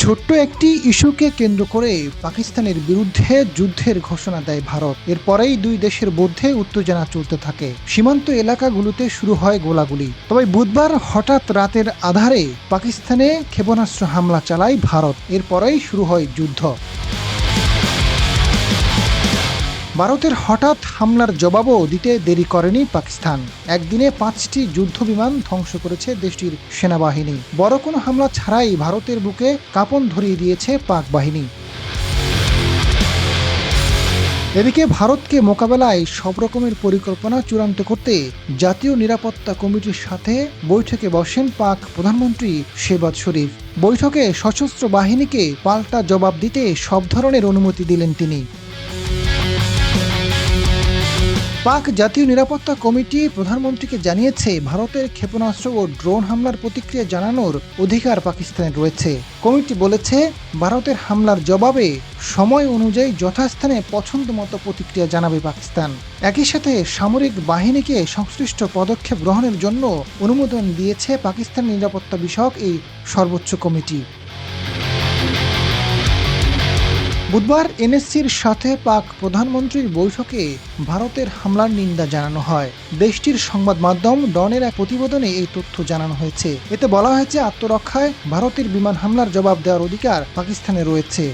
ছোট্ট একটি ইস্যুকে কেন্দ্র করে পাকিস্তানের বিরুদ্ধে যুদ্ধের ঘোষণা দেয় ভারত। এরপরেই দুই দেশের মধ্যে উত্তেজনা চলতে থাকে। সীমান্ত এলাকাগুলোতে শুরু হয় গোলাগুলি। তবে বুধবার হঠাৎ রাতের আধারে পাকিস্তানে ক্ষেপণাস্ত্র হামলা চালায় ভারত। এরপরেই শুরু হয় যুদ্ধ। ভারতের হঠাৎ হামলার জবাবও দিতে দেরি করেনি পাকিস্তান। একদিনে 5টি যুদ্ধবিমান ধ্বংস করেছে দেশটির সেনাবাহিনী। বড় কোনো হামলা ছাড়াই ভারতের বুকে কাঁপন ধরিয়ে দিয়েছে পাক বাহিনী। এদিকে ভারতকে মোকাবেলায় সব রকমের পরিকল্পনা চূড়ান্ত করতে জাতীয় নিরাপত্তা কমিটির সাথে বৈঠকে বসেন পাক প্রধানমন্ত্রী শেহবাজ শরীফ। বৈঠকে সশস্ত্র বাহিনীকে পাল্টা জবাব দিতে সব ধরনের অনুমতি দিলেন তিনি। পাক জাতীয় নিরাপত্তা কমিটি প্রধানমন্ত্রীকে জানিয়েছে, ভারতের ক্ষেপণাস্ত্র ও ড্রোন হামলার প্রতিক্রিয়া জানানোর অধিকার পাকিস্তানের রয়েছে। কমিটি বলেছে, ভারতের হামলার জবাবে সময় অনুযায়ী যথাস্থানে পছন্দমতো প্রতিক্রিয়া জানাবে পাকিস্তান। একই সাথে সামরিক বাহিনীকে সংশ্লিষ্ট পদক্ষেপ গ্রহণের জন্য অনুমোদন দিয়েছে পাকিস্তান নিরাপত্তা বিষয়ক এই সর্বোচ্চ কমিটি। বুধবার এনএসসির সাথে পাক প্রধানমন্ত্রীর বৈঠকে ভারতের হামলার নিন্দা জানানো হয়। দেশটির সংবাদ মাধ্যম ডনের এক প্রতিবেদনে এই তথ্য জানানো হয়েছে। এতে বলা হয়েছে, আত্মরক্ষায় ভারতের বিমান হামলার জবাব দেওয়ার অধিকার পাকিস্তানে রয়েছে।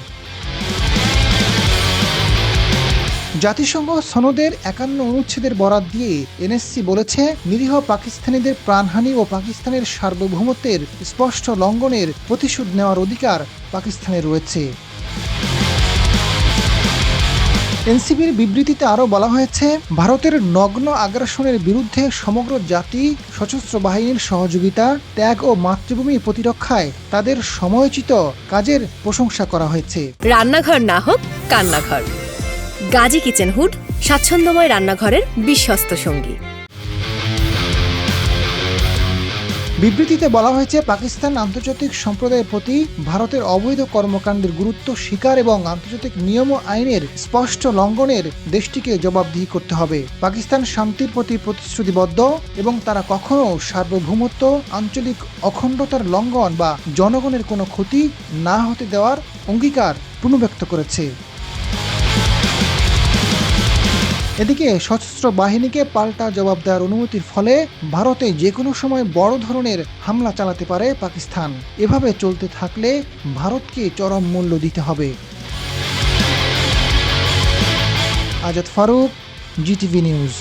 জাতিসংঘ সনদের 51 অনুচ্ছেদের বরাত দিয়ে এনএসসি বলেছে, নিরীহ পাকিস্তানিদের প্রাণহানি ও পাকিস্তানের সার্বভৌমত্বের স্পষ্ট লঙ্ঘনের প্রতিশোধ নেওয়ার অধিকার পাকিস্তানে রয়েছে। এনসিবির বিবৃতিতে আরও বলা হয়েছে, ভারতের নগ্ন আগ্রাসনের বিরুদ্ধে সমগ্র জাতি সশস্ত্র বাহিনীর সহযোগিতা, ত্যাগ ও মাতৃভূমি প্রতিরক্ষায় তাদের সময়োচিত কাজের প্রশংসা করা হয়েছে। রান্নাঘর না হোক কান্নাঘর, গাজী কিচেন হুড স্বাচ্ছন্দ্যময় রান্নাঘরের বিশ্বস্ত সঙ্গী। বিবৃতিতে বলা হয়েছে, পাকিস্তান আন্তর্জাতিক সম্প্রদায়ের প্রতি ভারতের অবৈধ কর্মকাণ্ডের গুরুত্ব স্বীকার এবং আন্তর্জাতিক নিয়ম ও আইনের স্পষ্ট লঙ্ঘনের দেশটিকে জবাবদিহি করতে হবে। পাকিস্তান শান্তির প্রতি প্রতিশ্রুতিবদ্ধ এবং তারা কখনো সার্বভৌমত্ব, আঞ্চলিক অখণ্ডতার লঙ্ঘন বা জনগণের কোনো ক্ষতি না হতে দেওয়ার অঙ্গীকার পুনর্ব্যক্ত করেছে। এদিকে সশস্ত্র বাহিনীকে পাল্টা জবাব দেওয়ার অনুমতির ফলে ভারতে যে কোনো সময় বড় ধরনের হামলা চালাতে পারে পাকিস্তান। এভাবে চলতে থাকলে ভারতকে চরম মূল্য দিতে হবে। Azad Faruk, GTV news.